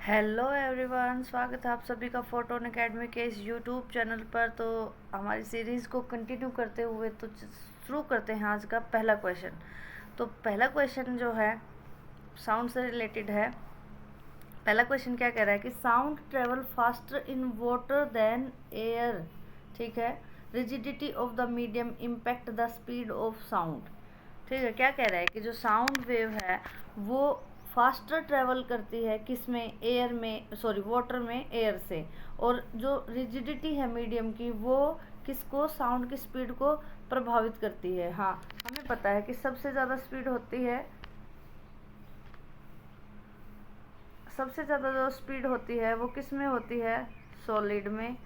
Hello everyone, स्वागत है आप सभी का फोटोन एकेडमी के इस यूट्यूब चैनल पर। तो हमारी सीरीज़ को कंटिन्यू करते हुए तो शुरू करते हैं आज का पहला क्वेश्चन। तो पहला क्वेश्चन जो है साउंड से रिलेटेड है। पहला क्वेश्चन क्या कह रहा है कि sound travel faster in water than air. ठीक है। Rigidity of the medium impact the speed of sound. ठीक है। क्या कह रहा है कि जो साउंड वेव है वो फास्टर ट्रेवल करती है किस में, एयर में, सॉरी वाटर में, एयर से। और जो रिजिडिटी है मीडियम की वो किसको, साउंड की स्पीड को प्रभावित करती है। हाँ, हमें पता है कि सबसे ज़्यादा स्पीड होती है, सबसे ज़्यादा जो स्पीड होती है वो किस में होती है, सॉलिड में।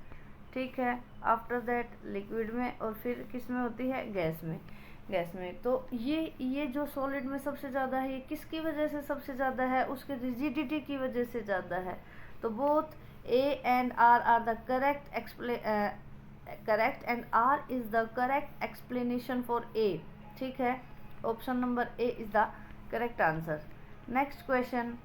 ठीक है। आफ्टर दैट लिक्विड में, और फिर किस में होती है, गैस में। गैस में तो ये जो सॉलिड में सबसे ज़्यादा है, ये किसकी वजह से सबसे ज़्यादा है, उसके रिजिडिटी की वजह से ज़्यादा है। तो both A and R the correct and R is the correct explanation for A. ठीक है। Option number A is the correct answer. Next question,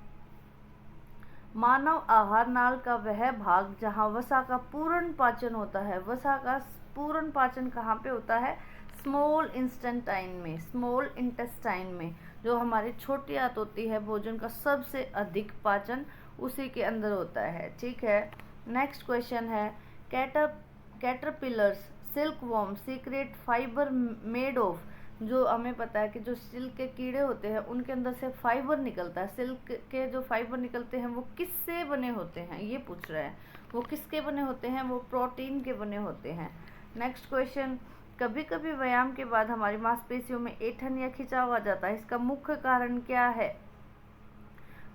मानव आहार नाल का वह भाग जहाँ वसा का पूर्ण पाचन होता है। वसा का पूर्ण पाचन कहाँ पे होता है, स्मॉल इंस्टेंटाइन में, स्मॉल इंटेस्टाइन में। जो हमारी छोटी आंत होती है, भोजन का सबसे अधिक पाचन उसी के अंदर होता है। ठीक है। नेक्स्ट क्वेश्चन है, caterpillars silk worm secret fibre made of. जो हमें पता है कि जो सिल्क के कीड़े होते हैं उनके अंदर से फाइबर निकलता है। सिल्क के जो फाइबर निकलते हैं वो किससे बने होते हैं, ये पूछ रहा है। वो किसके बने होते हैं, वो प्रोटीन के बने होते हैं। नेक्स्ट क्वेश्चन, कभी कभी व्यायाम के बाद हमारी मांसपेशियों में ऐंठन या खिंचाव आ जाता है, इसका मुख्य कारण क्या है।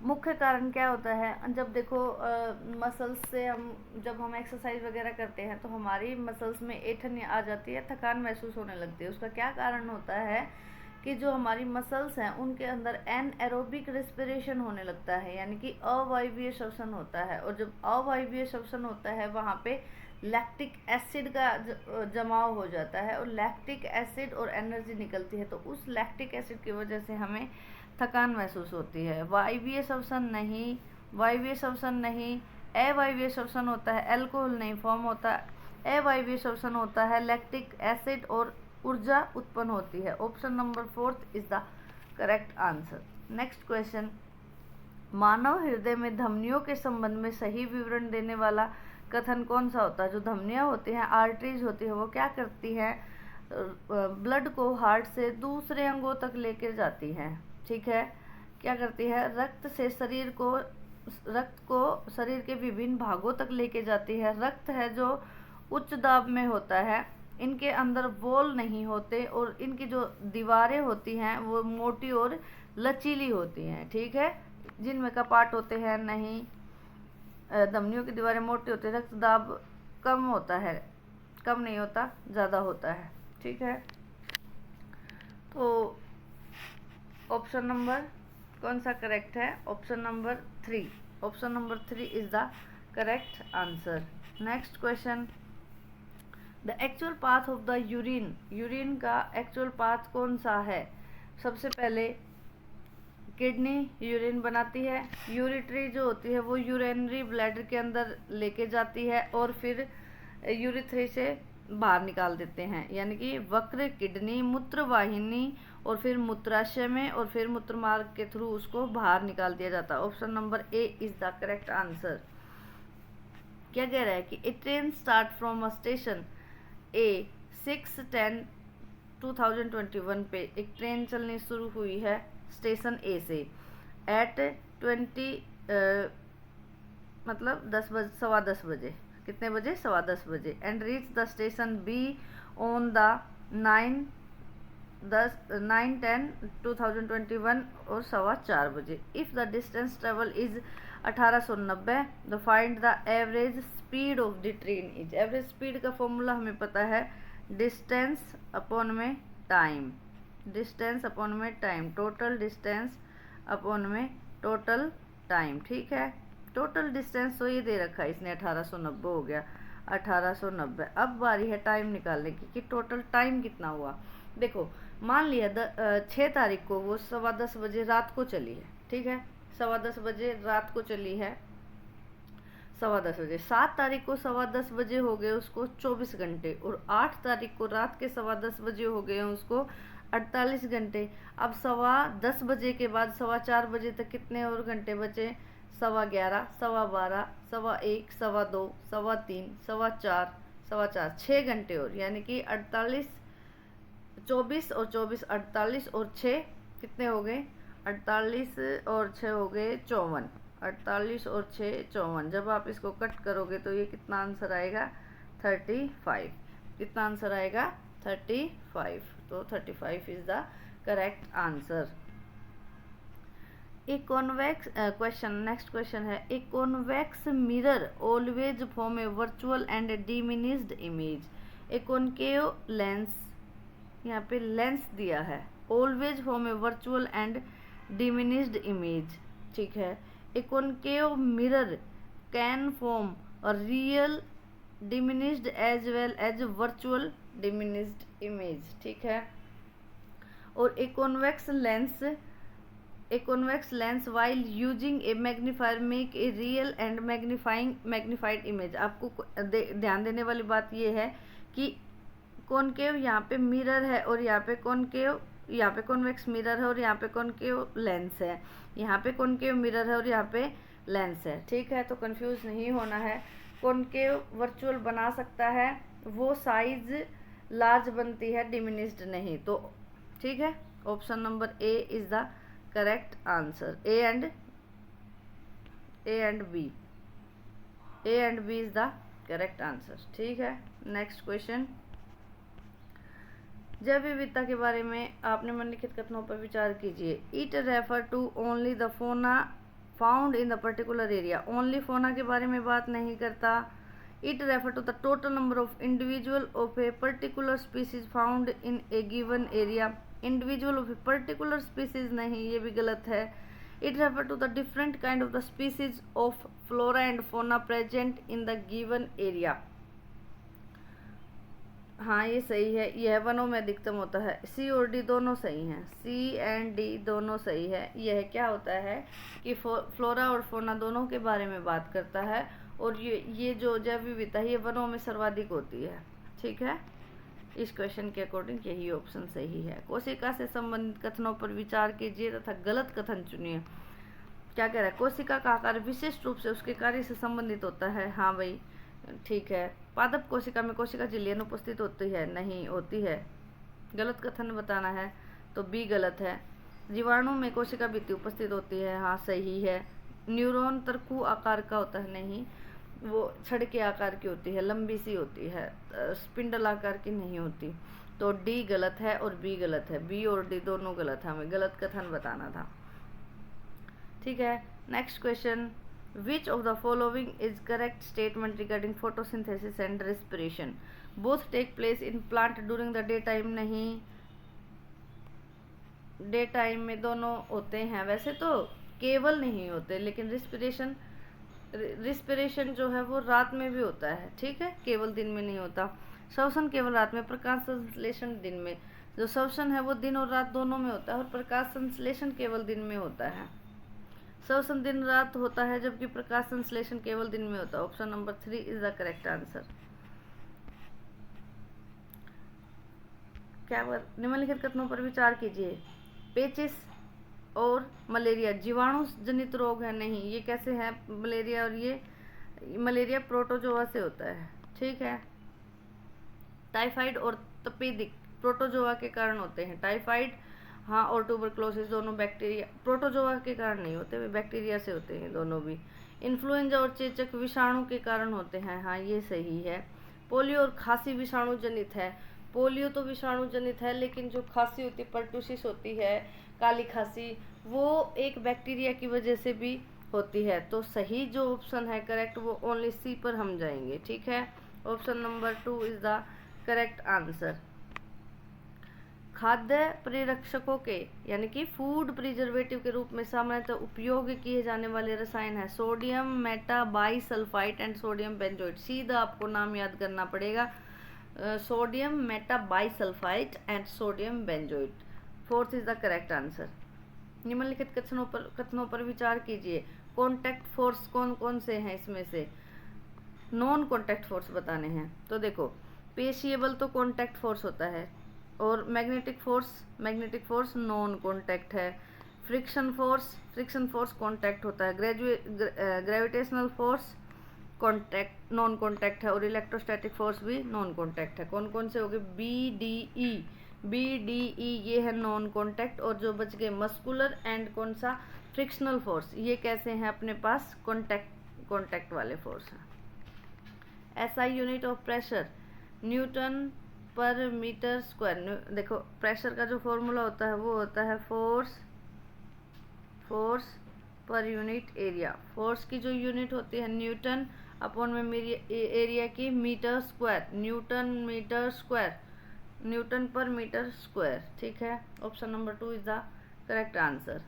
मुख्य कारण क्या होता है, जब देखो मसल्स से जब हम एक्सरसाइज वगैरह करते हैं तो हमारी मसल्स में ऐंठन आ जाती है, थकान महसूस होने लगती है। उसका क्या कारण होता है कि जो हमारी मसल्स हैं उनके अंदर एनएरोबिक रेस्पिरेशन होने लगता है, यानी कि अवायवीय श्वसन होता है। और जब अवायवीय श्वसन होता है वहाँ पे लैक्टिक एसिड का जमाव हो जाता है, और लैक्टिक एसिड और एनर्जी निकलती है। तो उस लैक्टिक एसिड की वजह से हमें थकान महसूस होती है। वायवीय श्वसन नहीं, वायवीय श्वसन नहीं, अवायवीय श्वसन होता है, अल्कोहल नहीं फॉर्म होता, अवायवीय श्वसन होता है, लैक्टिक एसिड और ऊर्जा उत्पन्न होती है। Option number 4 is the correct answer. Next question, मानव हृदय में धमनियों के संबंध में सही विवरण देने वाला कथन कौन सा होता है। जो धमनियाँ होती हैं, आर्टरीज होती है, वो क्या करती हैं, ब्लड को हार्ट से दूसरे अंगों तक लेकर जाती हैं। ठीक है। क्या करती है, रक्त को शरीर के विभिन्न भागों तक लेके जाती है। रक्त है जो उच्च दाब में होता है, इनके अंदर वॉल नहीं होते, और इनकी जो दीवारें होती हैं वो मोटी और लचीली होती हैं। ठीक है। जिनमें कपाट होते हैं नहीं, धमनियों की दीवारें मोटी होती है, रक्त दाब कम होता है, कम नहीं होता, ज़्यादा होता है। ठीक है। तो ऑप्शन नंबर कौन सा करेक्ट है, option number 3। Option number 3 is the correct answer. Next question, the actual path of the urine. Urine का एक्चुअल पाथ कौन सा है। सबसे पहले किडनी यूरिन बनाती है, यूरिट्री जो होती है वो यूरिनरी ब्लैडर के अंदर लेके जाती है, और फिर यूरिथ्री से बाहर निकाल देते हैं, यानी कि वक्र किडनी मूत्र वाहिनी और फिर मूत्राशय में, और फिर मूत्र मार्ग के थ्रू उसको बाहर निकाल दिया जाता है। Option number A is the correct answer. क्या कह रहा है कि a train start from a station A 6/10/2021 पे एक ट्रेन चलनी शुरू हुई है स्टेशन ए से एट 20 मतलब 10 बजे, 10:15 बजे। कितने बजे, 10:15 बजे। And reach the station be on the 9/10/2021 और 4:15 बजे। If the distance travel is 1890, the find the average speed of the train is. Average speed का फॉर्मूला हमें पता है, डिस्टेंस अपॉन में टाइम, डिस्टेंस अपॉन में टाइम, टोटल डिस्टेंस अपॉन में total time. ठीक है। टोटल डिस्टेंस तो ये दे रखा है इसने, 1890 हो गया, 1890। अब बारी है टाइम निकालने की कि टोटल टाइम कितना हुआ। देखो, मान लिया 6 तारीख को वो 10:15 बजे रात को चली है। ठीक है, 10:15 बजे रात को चली है, 10:15 बजे। 7 तारीख को 10:15 हो गए उसको 24 घंटे, और 8 तारीख को रात के 10:15 हो गए उसको 48 घंटे। अब 10:15 के बाद 4:15 तक कितने और घंटे बचे? 11:15, 12:15, 1:15, 2:15, 3:15, 4:15, 4:15, 6 घंटे और, यानी कि 48, 24 और 24, 48 और 6 कितने हो गए? 48 और 6 हो गए 54। 48 और 6 54। जब आप इसको कट करोगे तो ये कितना आंसर आएगा? 35। कितना आंसर आएगा? 35। तो 35 is the correct answer. A convex question, next question है, a convex mirror always form a virtual and diminished image. A concave lens, यहाँ पे लेंस दिया है, always form a virtual and diminished image, ठीक है। A concave mirror can form a real diminished as well as virtual diminished image, ठीक है। और a convex lens while using a magnifier make a real and magnified image. आपको ध्यान देने वाली बात ये है कि कॉनकेव यहाँ पे मिरर है और यहाँ पे कॉन्वेक्स मिरर है और यहाँ पे कॉनकेव लेंस है। यहाँ पे कॉनकेव मिरर है और यहाँ पे लेंस है, ठीक है। तो कंफ्यूज नहीं होना है। कॉनकेव वर्चुअल बना सकता है, वो साइज लार्ज बनती है, डिमिनिश्ड नहीं। तो ठीक है, option number A is the correct answer. A and B is the correct answer, ठीक है। नेक्स्ट क्वेश्चन, जैव विविधता के बारे में आपने निम्नलिखित कथनों पर विचार कीजिए। It refer to only the fauna found in the particular area. Only fauna के बारे में बात नहीं करता। It refer to the total number of individual of a particular species found in a given area. Individual of a particular species नहीं, ये भी गलत है। It refer to the different kind of the species of flora and fauna present in the given area. हाँ, ये सही है। यह वनों में अधिकतम होता है। सी और डी दोनों सही हैं, सी एंड डी दोनों सही है। यह क्या होता है कि फ्लोरा और फोना दोनों के बारे में बात करता है, और ये जो जैव विविधता है ये वनों में सर्वाधिक होती है, ठीक है। इस क्वेश्चन के अकॉर्डिंग यही ऑप्शन सही है। कोशिका से संबंधित कथनों पर विचार कीजिए तथा गलत कथन चुनिए। क्या कह रहा है? कोशिका का आकार विशिष्ट रूप से उसके कार्य से संबंधित होता है। हाँ भाई, ठीक है। पादप कोशिका में कोशिका झिल्ली अनुपस्थित होती है? नहीं होती है। गलत कथन बताना है तो बी गलत है। जीवाणु में कोशिका भित्ति उपस्थित होती है? हाँ सही है। न्यूरॉन तरकू आकार का होता है? नहीं, वो छड़ के आकार की होती है, लंबी सी होती है, स्पिंडल आकार की नहीं होती। तो डी गलत है और बी गलत है। बी और डी दोनों गलत है, हमें गलत कथन बताना था, ठीक है। Next question, Which of the following is correct statement regarding photosynthesis and respiration? Both take place in plant during the daytime? नहीं, डे टाइम में दोनों होते हैं। वैसे तो केवल नहीं होते, लेकिन रिस्पिरेशन जो है वो रात में भी होता है, ठीक है, केवल दिन में नहीं होता। श्वसन केवल रात में, प्रकाश संश्लेषण दिन में। जो श्वसन है वो दिन और रात दोनों में होता है, और प्रकाश संश्लेषण केवल दिन में होता है। श्वसन दिन रात होता है, जबकि प्रकाश संश्लेषण केवल दिन में होता है। Option number 3 is the correct answer. क्या निम्नलिखित कथनों पर विचार कीजिए। पेचिस और मलेरिया जीवाणु जनित रोग है? नहीं, ये कैसे है मलेरिया? और ये मलेरिया प्रोटोजोआ से होता है, ठीक है। टाइफाइड और तपेदिक प्रोटोजोआ के कारण होते हैं। टाइफाइड हाँ, और ट्यूबरक्लोसिस दोनों बैक्टीरिया, प्रोटोजोआ के कारण नहीं होते, वे बैक्टीरिया से होते हैं दोनों भी। इन्फ्लुएंजा और चेचक विषाणु के कारण होते हैं? हाँ, ये सही है। पोलियो और खांसी विषाणु जनित है? पोलियो तो विषाणु जनित है, लेकिन जो खांसी होती है, पर्टूसिस होती है, काली खांसी, वो एक बैक्टीरिया की वजह से भी होती है। तो सही जो ऑप्शन है करेक्ट, वो ओनली सी पर हम जाएंगे, ठीक है। Option number 2 is the correct answer. खाद्य परिरक्षकों के यानी कि फूड प्रिजर्वेटिव के रूप में सामान्यतः उपयोग किए जाने वाले रसायन है sodium metabisulphite and sodium benzoate. सीधा आपको नाम याद करना पड़ेगा, sodium metabisulphite and sodium benzoate. 4th is the correct answer. निम्नलिखित कथनों पर विचार कीजिए। कॉन्टैक्ट फोर्स कौन कौन से हैं इसमें से? नॉन कॉन्टैक्ट फोर्स बताने हैं। तो देखो पेशिएबल तो कॉन्टैक्ट फोर्स होता है, और मैग्नेटिक फोर्स नॉन कॉन्टैक्ट है। फ्रिक्शन फोर्स कॉन्टैक्ट होता है। Gravitational force contact non contact है, और इलेक्ट्रोस्टैटिक फोर्स भी नॉन कॉन्टैक्ट है। कौन कौन से हो गए? बी डी ई ये है नॉन कॉन्टैक्ट, और जो बच गए मस्कुलर एंड कौन सा? Frictional force. ये कैसे हैं अपने पास? कॉन्टैक्ट वाले फोर्स हैं। SI unit of pressure Newton पर मीटर स्क्वायर। देखो प्रेशर का जो फॉर्मूला होता है वो होता है force per unit area. Force की जो यूनिट होती है न्यूटन अपॉन में मेरी एरिया की मीटर स्क्वायर, न्यूटन पर मीटर स्क्वायर। ठीक है, option number 2 is the correct answer.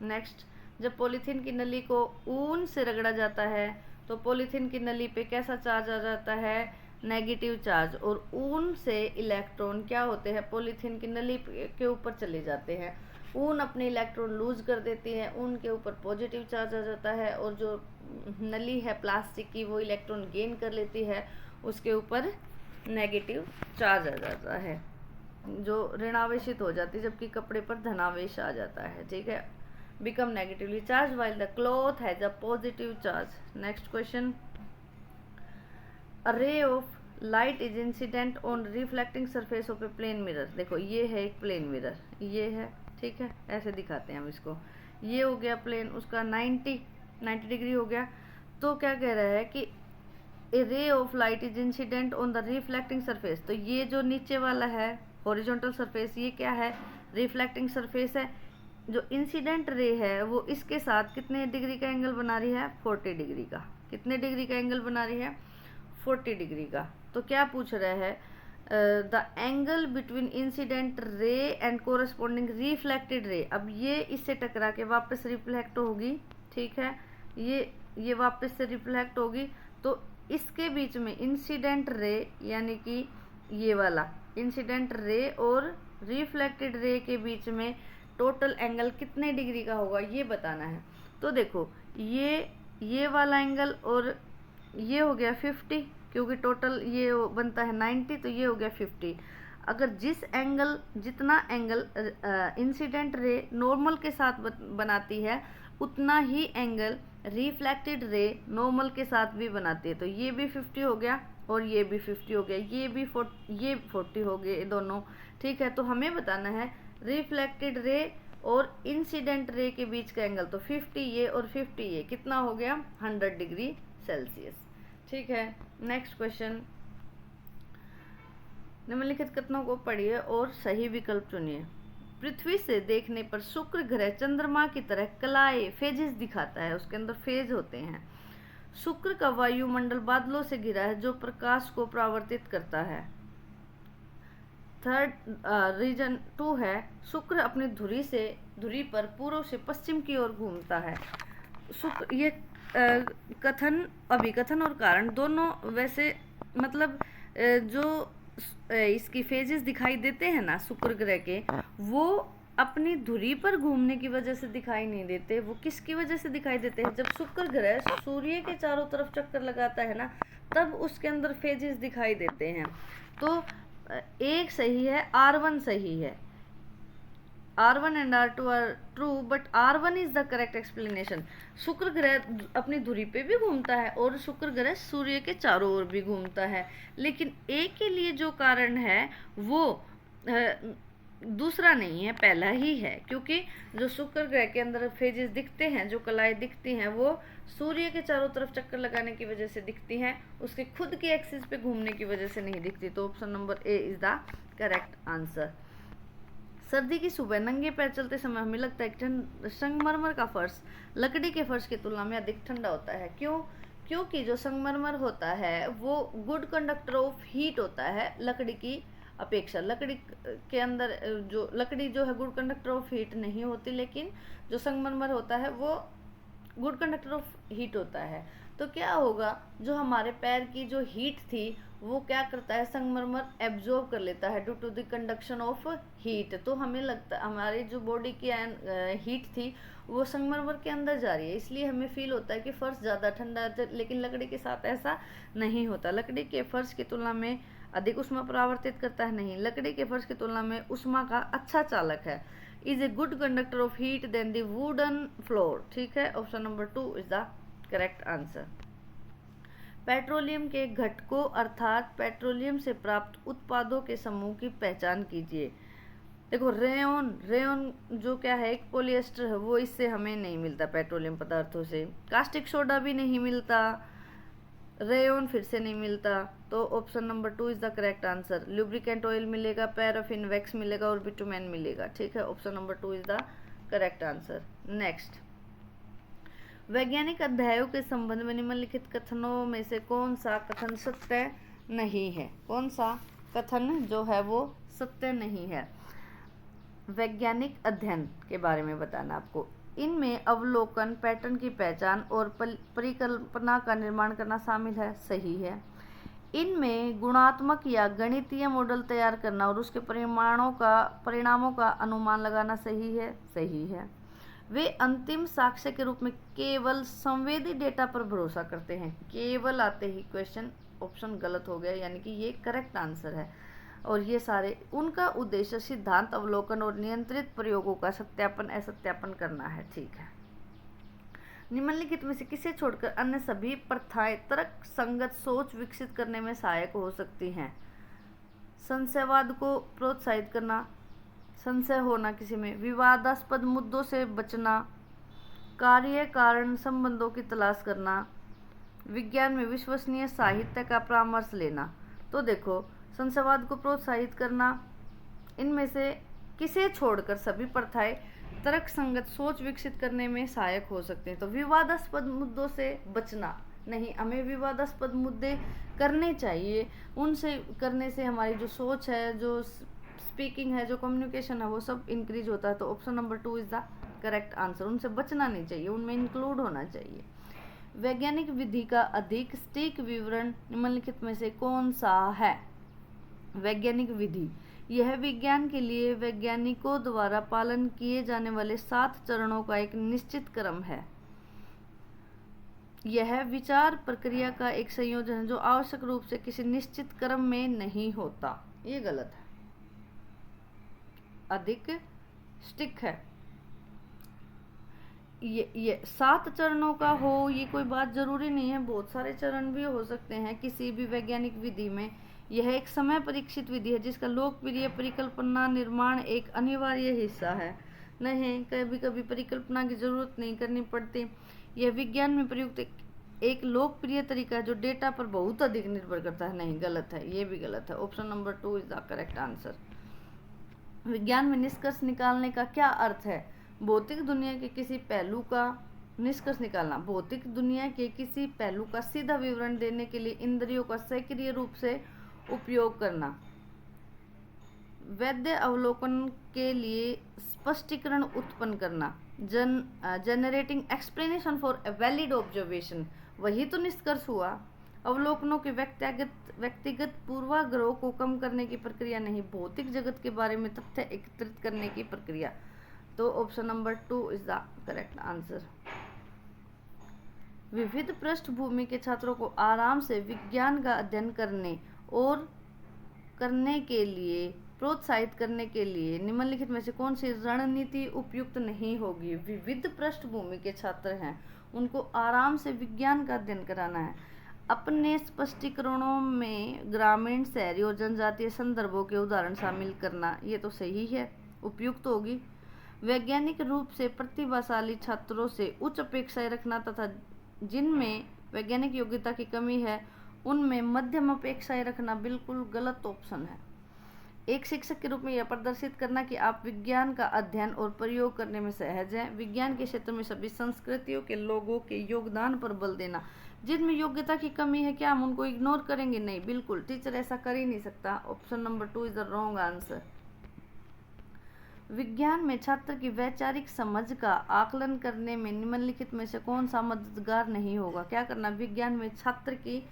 Next, जब पॉलीथीन की नली को ऊन से रगड़ा जाता है तो पॉलीथीन की नली पे कैसा चार्ज आ जाता है? Negative charge. और ऊन से इलेक्ट्रॉन क्या होते हैं? पॉलीथीन की नली के ऊपर चले जाते हैं। ऊन अपने इलेक्ट्रॉन लूज कर देती है, ऊन के ऊपर पॉजिटिव चार्ज आ जाता है, और जो नली है प्लास्टिक की वो इलेक्ट्रॉन गेन कर लेती है, उसके ऊपर नेगेटिव चार्ज आ जाता है, जो ऋणावेशित हो जाती है, जबकि कपड़े पर धनावेश आ जाता है। ठीक है, become negatively charge while the cloth has a positive charge. Next question, a ray of light is incident on reflecting surface of a plane mirror. देखो ये है एक प्लेन मिरर, ये है, ठीक है, ऐसे दिखाते हैं हम इसको। ये हो गया प्लेन, उसका 90 डिग्री हो गया। तो क्या कह रहा है कि a ray of light is incident on the reflecting surface. तो ये जो नीचे वाला है हॉरिजॉन्टल सरफेस, ये क्या है? रिफ्लेक्टिंग सरफेस है। जो इंसिडेंट रे है वो इसके साथ कितने डिग्री का एंगल बना रही है? 40 डिग्री का। कितने डिग्री का एंगल बना रही है? 40 डिग्री का। तो क्या पूछ रहा है? The angle between incident ray and corresponding reflected ray. अब ये इससे टकरा के वापस रिफ्लेक्ट होगी, ठीक है, ये वापस से रिफ्लेक्ट होगी, तो इसके बीच में इंसिडेंट रे यानी कि ये वाला इंसिडेंट रे और रिफ्लेक्टेड रे के बीच में टोटल एंगल कितने डिग्री का होगा ये बताना है। तो देखो ये वाला एंगल और ये हो गया 50, क्योंकि टोटल ये बनता है 90, तो ये हो गया 50। अगर जितना एंगल इंसिडेंट रे नॉर्मल के साथ बनाती है उतना ही एंगल रिफ्लेक्टेड रे नॉर्मल के साथ भी बनाती है। तो ये भी 50 हो गया और ये भी 50 हो गया, ये 40 हो गए दोनों। ठीक है, तो हमें बताना है रिफ्लेक्टेड रे और इंसिडेंट रे के बीच का एंगल। तो 50 ये और 50 ये कितना हो गया? 100 डिग्री सेल्सियस। ठीक है, नेक्स्ट क्वेश्चन, निम्नलिखित कथनों को पढ़िए और सही विकल्प चुनिए। पृथ्वी से देखने पर शुक्र ग्रह चंद्रमा की तरह कलाएं फेजेस दिखाता है, उसके अंदर फेज होते हैं। शुक्र का वायुमंडल बादलों से घिरा है जो प्रकाश को परावर्तित करता है। थर्ड रीजन 2 है, शुक्र अपनी धुरी पर पूर्व से पश्चिम की ओर घूमता है। शुक्र ये अभिकथन और कारण दोनों वैसे मतलब जो इसकी फेजेस दिखाई देते हैं ना शुक्र ग्रह के, वो अपनी धुरी पर घूमने की वजह से दिखाई नहीं देते। वो किसकी वजह से दिखाई देते हैं? जब शुक्र ग्रह सूर्य के चारों तरफ चक्कर लगाता है ना, तब उसके अंदर फेजेस दिखाई देते हैं। तो एक सही है, R1 सही है। R1 and R2 are true, but R1 is the correct explanation. शुक्र ग्रह अपनी धुरी पे भी घूमता है और शुक्र ग्रह सूर्य के चारों ओर भी घूमता है, लेकिन A के लिए जो कारण है वो दूसरा नहीं है, पहला ही है। क्योंकि जो शुक्र ग्रह के अंदर फेजेस दिखते हैं, जो कलाएं दिखती हैं, वो सूर्य के चारों तरफ चक्कर लगाने की वजह से दिखती हैं, उसके खुद के एक्सिस पे घूमने की वजह से नहीं दिखती। तो option number A is the correct answer. सर्दी की सुबह नंगे पैर चलते समय हमें लगता है कि संगमरमर का फर्श लकड़ी के फर्श की तुलना में अधिक ठंडा होता है। क्यों? क्योंकि जो संगमरमर होता है वो गुड कंडक्टर ऑफ हीट होता है लकड़ी की अपेक्षा। लकड़ी के अंदर लकड़ी जो है गुड कंडक्टर ऑफ हीट नहीं होती, लेकिन जो संगमरमर होता है वो गुड कंडक्टर ऑफ हीट होता है। तो क्या होगा, जो हमारे पैर की जो हीट थी वो क्या करता है, संगमरमर एब्जॉर्ब कर लेता है due to the conduction of heat. तो हमें लगता है हमारी जो बॉडी की हीट थी वो संगमरमर के अंदर जा रही है, इसलिए हमें फील होता है कि फर्श ज़्यादा ठंडा है। लेकिन लकड़ी के साथ ऐसा नहीं होता। लकड़ी के फर्श की तुलना में अधिक ऊष्मा परावर्तित करता है नहीं, लकड़ी के फर्श की तुलना में ऊष्मा का अच्छा चालक है। Is a good conductor of heat than the wooden floor. ठीक है, option number 2 is the correct answer. Petroleum के घटकों अर्थात पेट्रोलियम से प्राप्त उत्पादों के समूह की पहचान कीजिए। देखो रेयन, रेयन जो क्या है एक पॉलिएस्टर है, वो इससे हमें नहीं मिलता पेट्रोलियम पदार्थों से। कास्टिक सोडा भी नहीं मिलता, रेयन फिर से नहीं मिलता। तो option number 2 is the correct answer. Lubricant oil मिलेगा, पैराफिन वैक्स मिलेगा और बिटुमेन मिलेगा। ठीक है, option number 2 is the correct answer. Next, वैज्ञानिक अध्यायों के संबंध में निम्नलिखित कथनों में से कौन सा कथन सत्य नहीं है? कौन सा कथन जो है वो सत्य नहीं है? वैज्ञानिक अध्ययन के बारे में बताना आपको। इनमें अवलोकन, पैटर्न की पहचान और परिकल्पना का निर्माण करना शामिल है। सही है। इनमें गुणात्मक या गणितीय मॉडल तैयार करना और उसके परिणामों का अनुमान लगाना सही है। सही है। वे अंतिम साक्ष्य के रूप में केवल संवेदी डेटा पर भरोसा करते हैं। केवल आते ही क्वेश्चन, ऑप्शन गलत हो गया, यानी कि ये करेक्ट आंसर है। और ये सारे उनका उद्देश्य सिद्धांत अवलोकन और नियंत्रित प्रयोगों का सत्यापन असत्यापन करना है। ठीक है। निम्नलिखित में से किसे छोड़कर अन्य सभी प्रथाएं तर्क संगत सोच विकसित करने में सहायक हो सकती हैं? संशयवाद को प्रोत्साहित करना, संशय होना किसी में, विवादास्पद मुद्दों से बचना, कार्य कारण संबंधों की तलाश करना, विज्ञान में विश्वसनीय साहित्य का परामर्श लेना। तो देखो, संशयवाद को प्रोत्साहित करना, इनमें से किसे छोड़कर सभी प्रथाएं तर्क संगत सोच विकसित करने में सहायक हो सकते हैं? तो विवादास्पद मुद्दों से बचना नहीं, हमें विवादास्पद मुद्दे करने चाहिए, उनसे करने से हमारी जो सोच है, जो स्पीकिंग है, जो कम्युनिकेशन है, वो सब इंक्रीज होता है। तो option number 2 is the correct answer. उनसे बचना नहीं चाहिए, उनमें इंक्लूड होना चाहिए। वैज्ञानिक विधि का अधिक सटीक विवरण निम्नलिखित में से कौन सा है? वैज्ञानिक विधि, यह विज्ञान के लिए वैज्ञानिकों द्वारा पालन किए जाने वाले 7 चरणों का एक निश्चित क्रम है। यह विचार प्रक्रिया का एक संयोजन है जो आवश्यक रूप से किसी निश्चित क्रम में नहीं होता। ये गलत है, अधिक स्टिक है। ये 7 चरणों का हो ये कोई बात जरूरी नहीं है, बहुत सारे चरण भी हो सकते हैं किसी भी वैज्ञानिक विधि में। यह एक समय परीक्षित विधि है जिसका लोकप्रिय परिकल्पना निर्माण एक अनिवार्य हिस्सा है। नहीं, कभी कभी परिकल्पना की जरूरत नहीं करनी पड़ती। यह विज्ञान में प्रयुक्त एक लोकप्रिय तरीका है जो डेटा पर बहुत अधिक निर्भर करता है। नहीं, गलत है, ये भी गलत है। Option number 2 is the correct answer. विज्ञान में निष्कर्ष निकालने का क्या अर्थ है? भौतिक दुनिया के किसी पहलू का निष्कर्ष निकालना, भौतिक दुनिया के किसी पहलू का सीधा विवरण देने के लिए इंद्रियों का सक्रिय रूप से उपयोग करना, वैध अवलोकन के लिए स्पष्टीकरण उत्पन्न करना, generating explanation for a valid observation. वही तो निष्कर्ष हुआ। अवलोकनों के व्यक्तिगत पूर्वाग्रहों को कम करने की प्रक्रिया नहीं, भौतिक जगत के बारे में तथ्य एकत्रित करने की प्रक्रिया। तो option number 2 is the correct answer. विविध पृष्ठभूमि के छात्रों को आराम से विज्ञान का अध्ययन करने के लिए प्रोत्साहित करने के लिए निम्नलिखित में से कौन सी रणनीति उपयुक्त नहीं होगी? विविध पृष्ठभूमि के छात्र हैं, उनको आराम से विज्ञान का अध्ययन कराना है। अपने स्पष्टीकरणों में ग्रामीण, शहरी और जनजातीय संदर्भों के उदाहरण शामिल करना, ये तो सही है, उपयुक्त होगी। वैज्ञानिक रूप से प्रतिभाशाली छात्रों से उच्च अपेक्षाएं रखना तथा जिनमें वैज्ञानिक योग्यता की कमी है उनमें मध्यम अपेक्षाएं रखना बिल्कुल गलत ऑप्शन है। एक शिक्षक के रूप में यह प्रदर्शित करना कि आप विज्ञान का अध्ययन और प्रयोग करने में सहज हैं। विज्ञान के क्षेत्र में सभी संस्कृतियों के लोगों के योगदान पर बल देना। जिनमें योग्यता की कमी है क्या हम उनको इग्नोर करेंगे? नहीं, बिल्कुल, टीचर ऐसा कर ही नहीं सकता। Option number 2 is the wrong answer. विज्ञान में छात्र की वैचारिक समझ का आकलन करने में निम्नलिखित में से कौन सा मददगार नहीं होगा? क्या करना? विज्ञान में छात्र की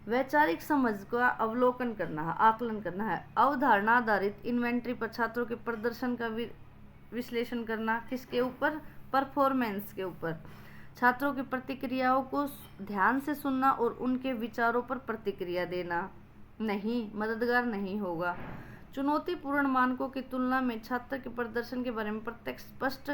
वैचारिक समझ का अवलोकन करना है, आकलन करना है। अवधारणा आधारित इन्वेंटरी पर छात्रों के प्रदर्शन का विश्लेषण करना। किसके ऊपर? परफॉर्मेंस के ऊपर। छात्रों की प्रतिक्रियाओं को ध्यान से सुनना और उनके विचारों पर प्रतिक्रिया देना। नहीं, मददगार नहीं होगा। चुनौतीपूर्ण मानकों की तुलना में छात्र के प्रदर्शन के बारे में प्रत्यक्ष स्पष्ट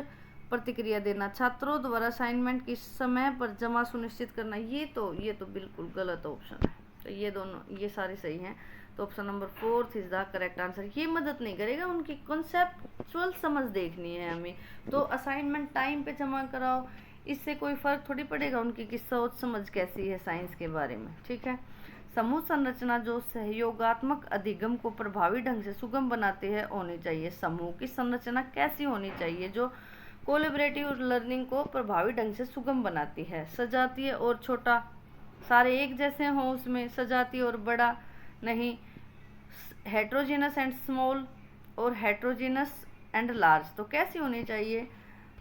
प्रतिक्रिया देना। छात्रों द्वारा असाइनमेंट की समय पर जमा सुनिश्चित करना। ये तो बिल्कुल गलत ऑप्शन है। तो ये दोनों, ये सारे सही हैं। तो option number 4 is the correct answer. ये मदद नहीं करेगा, उनकी कॉन्सेप्चुअल समझ देखनी है हमें। तो असाइनमेंट टाइम पे जमा कराओ, इससे कोई फर्क थोड़ी पड़ेगा उनकी कि सोच समझ कैसी है साइंस के बारे में। ठीक है। समूह संरचना जो सहयोगात्मक अधिगम को प्रभावी ढंग से सुगम बनाते हैं होनी चाहिए। समूह की संरचना कैसी होनी चाहिए? जो कोलैबोरेटिव लर्निंग को प्रभावी ढंग से सुगम बनाती है। सजातीय और छोटा, सारे एक जैसे हों उसमें, सजातीय और बड़ा नहीं। हेट्रोजीनस एंड स्मॉल और हेट्रोजीनस एंड लार्ज। तो कैसी होनी चाहिए?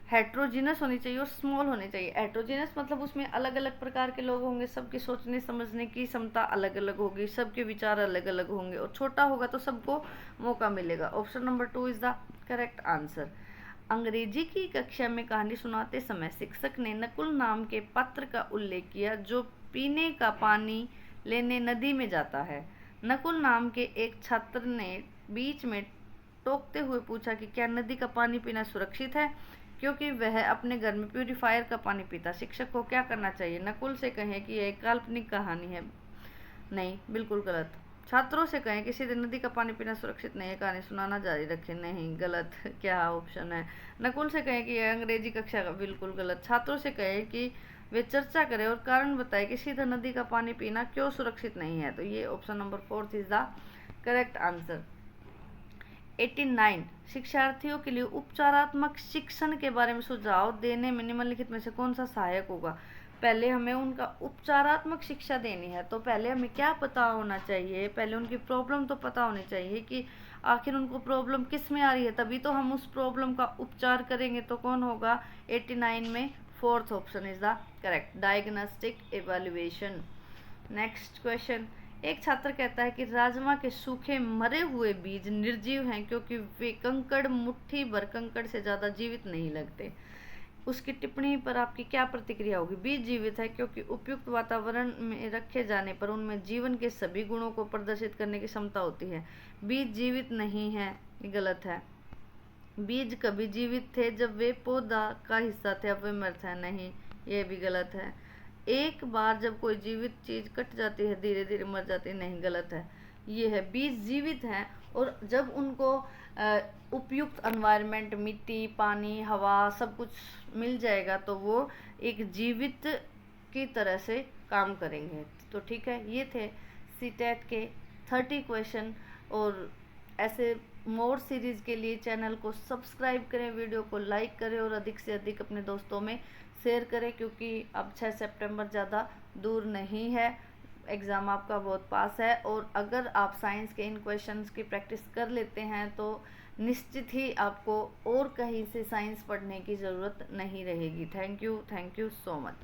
हेट्रोजीनस होनी चाहिए और स्मॉल होनी चाहिए। हेट्रोजीनस मतलब उसमें अलग अलग प्रकार के लोग होंगे, सबके सोचने समझने की क्षमता अलग अलग होगी, सबके विचार अलग अलग होंगे। और छोटा होगा तो सबको मौका मिलेगा। Option number 2 is the correct answer. अंग्रेजी की कक्षा में कहानी सुनाते समय शिक्षक ने नकुल नाम के पात्र का उल्लेख किया जो पीने का पानी लेने नदी में जाता है। नकुल नाम के एक छात्र ने बीच में टोकते हुए पूछा कि क्या नदी का पानी पीना सुरक्षित है, क्योंकि वह अपने घर में प्यूरिफायर का पानी पीता। शिक्षक को क्या करना चाहिए? नकुल से कहें कि यह एक काल्पनिक कहानी है। नहीं, बिल्कुल गलत। छात्रों से कहें कि सीधे नदी का पानी पीना सुरक्षित नहीं है, कहानी सुनाना जारी रखें। नहीं, गलत। क्या ऑप्शन है? नकुल से कहें कि यह अंग्रेजी कक्षा का, बिल्कुल गलत। छात्रों से कहें कि वे चर्चा करें और कारण बताएं कि सीधा नदी का पानी पीना क्यों सुरक्षित नहीं है। तो ये option number 4 is the correct answer. 89 शिक्षार्थियों के लिए उपचारात्मक शिक्षण के बारे में सुझाव देने में निम्नलिखित में से कौन सा सहायक होगा? पहले हमें उनका उपचारात्मक शिक्षा देनी है, तो पहले हमें क्या पता होना चाहिए? पहले उनकी प्रॉब्लम तो पता होनी चाहिए कि आखिर उनको प्रॉब्लम किस में आ रही है, तभी तो हम उस प्रॉब्लम का उपचार करेंगे। तो कौन होगा 89 में? 4th option is the correct, diagnostic evaluation. Next question. एक छात्र कहता है कि राजमा के सूखे मरे हुए बीज निर्जीव हैं क्योंकि वे कंकड़, मुट्ठी भर कंकड़ से ज़्यादा जीवित नहीं लगते। उसकी टिप्पणी पर आपकी क्या प्रतिक्रिया होगी? बीज जीवित है क्योंकि उपयुक्त वातावरण में रखे जाने पर उनमें जीवन के सभी गुणों को प्रदर्शित करने की क्षमता होती है। बीज जीवित नहीं है, गलत है। बीज कभी जीवित थे जब वे पौधा का हिस्सा थे, अब वे मृत है। नहीं, ये भी गलत है। एक बार जब कोई जीवित चीज कट जाती है धीरे धीरे मर जाती है। नहीं, गलत है। ये है, बीज जीवित हैं और जब उनको उपयुक्त एनवायरनमेंट, मिट्टी, पानी, हवा सब कुछ मिल जाएगा तो वो एक जीवित की तरह से काम करेंगे। तो ठीक है, ये थे सीटेट के 30 क्वेश्चन। और ऐसे मोर सीरीज़ के लिए चैनल को सब्सक्राइब करें, वीडियो को लाइक करें और अधिक से अधिक अपने दोस्तों में शेयर करें, क्योंकि अब 6 सितंबर ज़्यादा दूर नहीं है, एग्ज़ाम आपका बहुत पास है। और अगर आप साइंस के इन क्वेश्चंस की प्रैक्टिस कर लेते हैं तो निश्चित ही आपको और कहीं से साइंस पढ़ने की ज़रूरत नहीं रहेगी। Thank you so much.